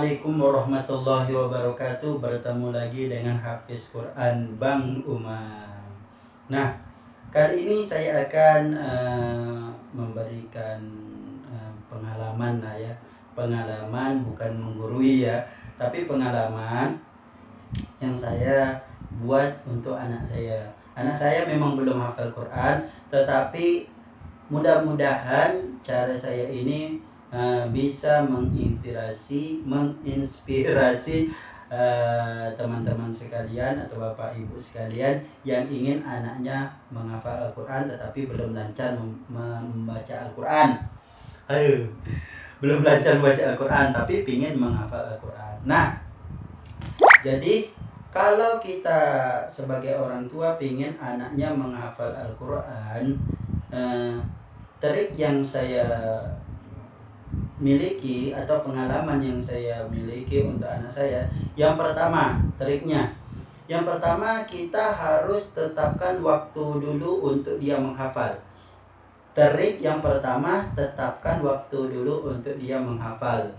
Assalamualaikum warahmatullahi wabarakatuh. Bertemu lagi dengan Hafiz Quran Bang Umar. Nah, kali ini saya akan memberikan pengalaman lah ya. Pengalaman bukan menggurui ya, tapi pengalaman yang saya buat untuk anak saya. Anak saya memang belum hafal Quran, tetapi mudah-mudahan cara saya ini bisa menginspirasi teman-teman sekalian atau bapak ibu sekalian yang ingin anaknya menghafal Al-Quran tetapi belum lancar membaca Al-Quran. Belum lancar membaca Al-Quran tapi ingin menghafal Al-Quran. Nah, jadi kalau kita sebagai orang tua ingin anaknya menghafal Al-Quran, trik yang saya miliki atau pengalaman yang saya miliki untuk anak saya, yang pertama kita harus tetapkan waktu dulu untuk dia menghafal. Trik yang pertama, tetapkan waktu dulu untuk dia menghafal.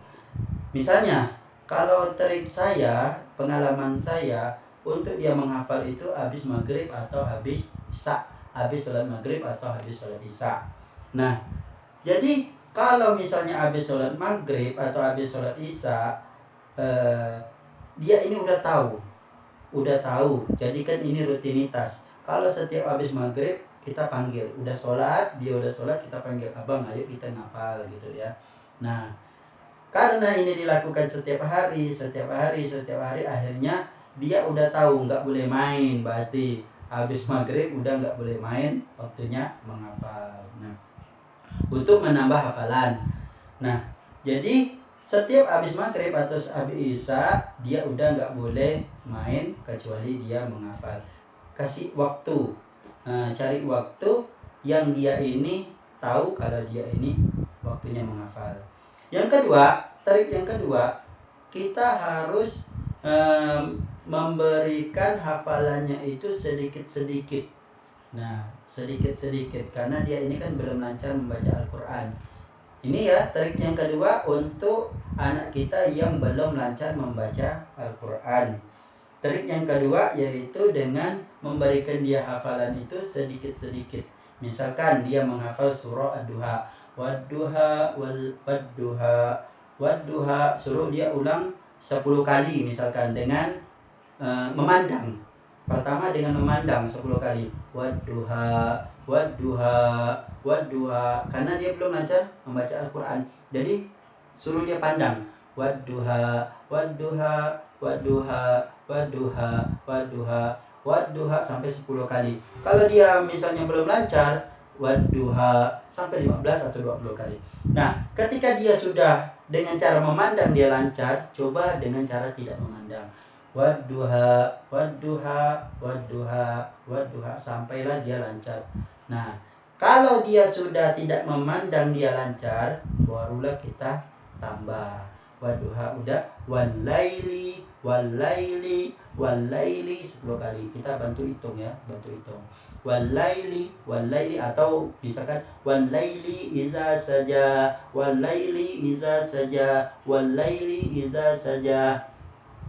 Misalnya kalau trik saya, pengalaman saya untuk dia menghafal itu habis maghrib atau habis isya, habis sholat maghrib atau habis sholat isya. Nah, jadi kalau misalnya habis sholat maghrib atau habis sholat isya, dia ini udah tahu. Jadi kan ini rutinitas. Kalau setiap habis maghrib kita panggil, udah sholat, dia udah sholat, kita panggil, abang ayo kita ngapal gitu ya. Nah, karena ini dilakukan setiap hari, akhirnya dia udah tahu nggak boleh main. Berarti habis maghrib udah nggak boleh main, waktunya menghafal. Nah, untuk menambah hafalan. Nah, jadi setiap habis maghrib atau habis isya dia udah nggak boleh main kecuali dia menghafal. Kasih waktu, cari waktu yang dia ini tahu kalau dia ini waktunya menghafal. Yang kedua, trik yang kedua, kita harus memberikan hafalannya itu sedikit-sedikit. Nah, sedikit-sedikit karena dia ini kan belum lancar membaca Al-Quran. Ini ya trik yang kedua untuk anak kita yang belum lancar membaca Al-Quran. Trik yang kedua yaitu dengan memberikan dia hafalan itu sedikit-sedikit. Misalkan dia menghafal surah Ad-Duha, Wadduha Wadduha, suruh dia ulang 10 kali misalkan dengan memandang. Pertama dengan memandang 10 kali. Wadduha, karena dia belum lancar membaca Al-Quran. Jadi suruh dia pandang. Wadduha sampai 10 kali. Kalau dia misalnya belum lancar, Wadduha sampai 15 atau 20 kali. Nah, ketika dia sudah dengan cara memandang dia lancar, coba dengan cara tidak memandang. Wadduha sampailah dia lancar. Nah, kalau dia sudah tidak memandang dia lancar, barulah kita tambah. Wadduha udah, walaili 10 kali. Kita bantu hitung ya, walaili atau misalkan walaili iza saja,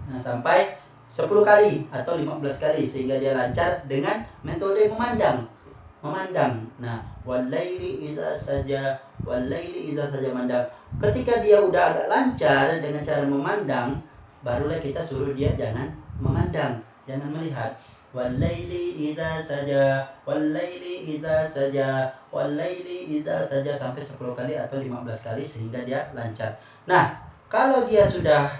Nah, sampai 10 kali atau 15 kali sehingga dia lancar dengan metode memandang. Nah, walaili iza saja mandang. Ketika dia udah agak lancar dengan cara memandang, barulah kita suruh dia jangan memandang, jangan melihat. Walaili iza saja sampai 10 kali atau 15 kali sehingga dia lancar. Nah, kalau dia sudah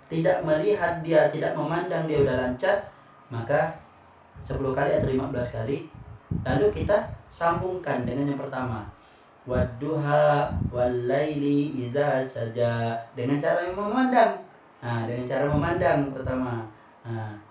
tidak melihat, dia tidak memandang, dia udah lancar, maka 10 kali atau 15 kali. Lalu kita sambungkan dengan yang pertama. Wadduha walaili iza saja, dengan cara memandang. Nah, dengan cara memandang pertama.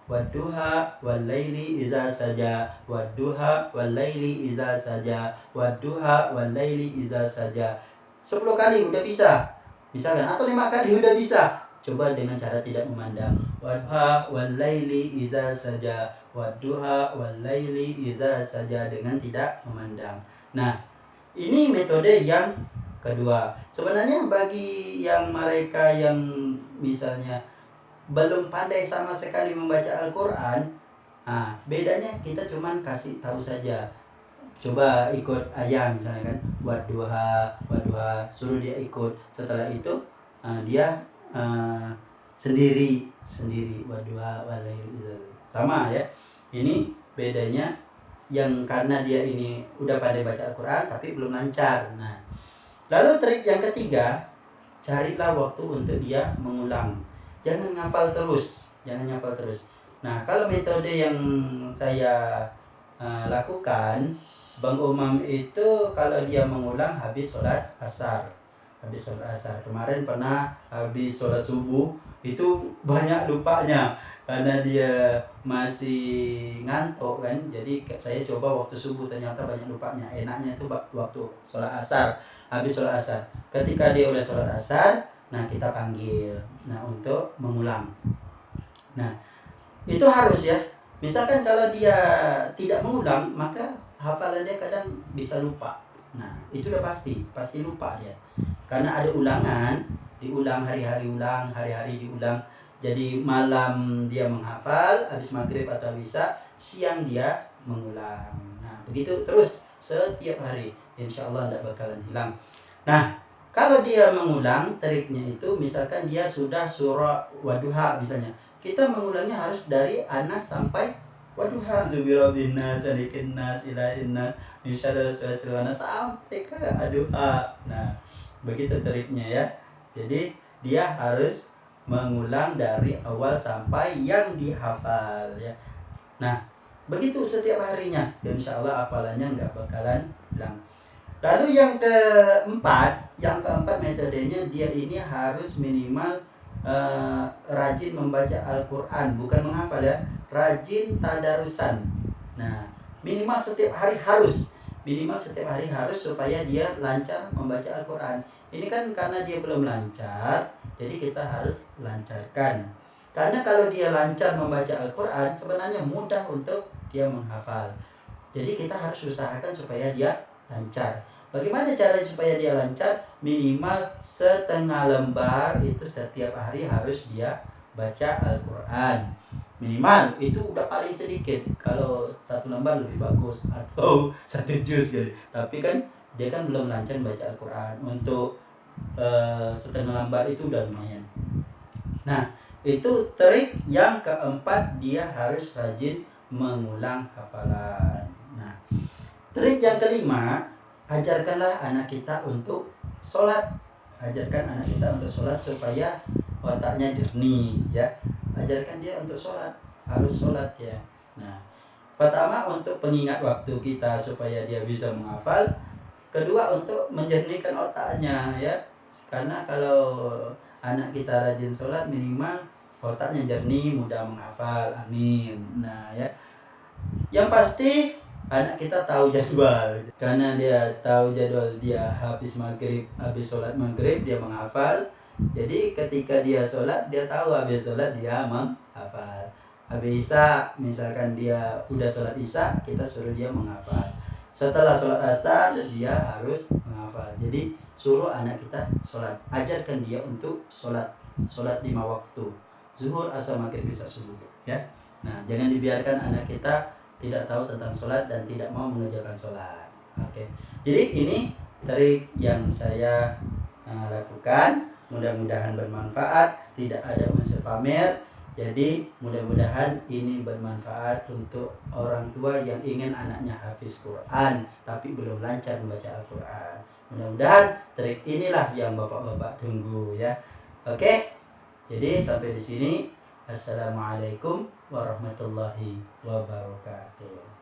Wadduha walaili iza saja, wadduha walaili iza saja, wadduha walaili iza saja. 10 kali udah bisa. Misalkan atau 5 kali udah bisa. Coba dengan cara tidak memandang. Wadduha walaili iza saja, wadduha walaili iza saja, dengan tidak memandang. Nah, ini metode yang kedua. Sebenarnya bagi yang mereka yang misalnya belum pandai sama sekali membaca Al-Quran, bedanya kita cuman kasih tahu saja. Coba ikut ayah misalnya kan, wadduha, wadduha, suruh dia ikut. Setelah itu dia sendiri wadduha walaili iza. Sama ya. Ini bedanya yang karena dia ini udah pandai baca Al-Quran tapi belum lancar. Nah, lalu trik yang ketiga, carilah waktu untuk dia mengulang. Jangan ngafal terus. Nah, kalau metode yang saya lakukan, Bang Umam itu kalau dia mengulang habis sholat asar. Kemarin pernah habis sholat subuh itu banyak lupanya karena dia masih ngantuk kan. Jadi saya coba waktu subuh ternyata banyak lupanya. Enaknya itu waktu sholat asar. Habis sholat asar. Ketika dia udah sholat asar, nah kita panggil. Nah, untuk mengulang. Nah, itu harus ya. Misalkan kalau dia tidak mengulang, maka hafalan dia kadang bisa lupa. Nah, itu udah pasti lupa dia. Karena ada ulangan, diulang hari-hari diulang. Jadi malam dia menghafal, habis maghrib atau bisa, siang dia mengulang. Nah, begitu terus setiap hari. Insya Allah tidak bakalan hilang. Nah, kalau dia mengulang, triknya itu misalkan dia sudah surah Wadduha misalnya. Kita mengulangnya harus dari Anas sampai Wadduha. Zubirobinnas, alikinnas, ilahinnas, insyaallah sampai ke Aduha. Nah, begitu triknya ya. Jadi dia harus mengulang dari awal sampai yang dihafal ya. Nah, begitu setiap harinya. Insya Allah hafalannya nggak bakalan hilang. Lalu yang keempat metodenya dia ini harus minimal rajin membaca Al-Quran, bukan menghafal ya, rajin tadarusan. Nah, minimal setiap hari harus supaya dia lancar membaca Al-Quran. Ini kan karena dia belum lancar, jadi kita harus lancarkan. Karena kalau dia lancar membaca Al-Quran, sebenarnya mudah untuk dia menghafal. Jadi kita harus usahakan supaya dia lancar. Bagaimana caranya supaya dia lancar? Minimal setengah lembar itu setiap hari harus dia baca Al-Quran. Minimal itu udah paling sedikit. Kalau satu lembar lebih bagus, atau satu juz gitu. Tapi kan dia kan belum lancar baca Al-Quran. Untuk setengah lembar itu udah lumayan. Nah, itu trik yang keempat, dia harus rajin mengulang hafalan. Nah, trik yang kelima, ajarkanlah anak kita untuk sholat. Supaya otaknya jernih ya. Ajarkan dia untuk sholat, harus sholat ya. Nah, pertama untuk pengingat waktu kita supaya dia bisa menghafal. Kedua untuk menjernihkan otaknya ya. Karena kalau anak kita rajin sholat, minimal otaknya jernih, mudah menghafal. Amin. Nah ya, yang pasti anak kita tahu jadwal. Karena dia tahu jadwal, dia habis sholat maghrib dia menghafal. Jadi ketika dia sholat, dia tahu habis sholat dia menghafal. Habis isya, misalkan dia udah sholat isya, kita suruh dia menghafal. Setelah sholat asar, dia harus menghafal. Jadi suruh anak kita sholat. Ajarkan dia untuk sholat 5 waktu. Zuhur, asar, maghrib, isya, subuh ya. Nah, jangan dibiarkan anak kita tidak tahu tentang sholat dan tidak mau mengerjakan sholat. Oke. Jadi ini trik yang saya lakukan. Mudah-mudahan bermanfaat. Tidak ada unsur pamer. Jadi mudah-mudahan ini bermanfaat untuk orang tua yang ingin anaknya hafiz Quran tapi belum lancar membaca Al-Quran. Mudah-mudahan trik inilah yang bapak-bapak tunggu ya. Oke. Jadi sampai di sini. Assalamualaikum warahmatullahi wabarakatuh.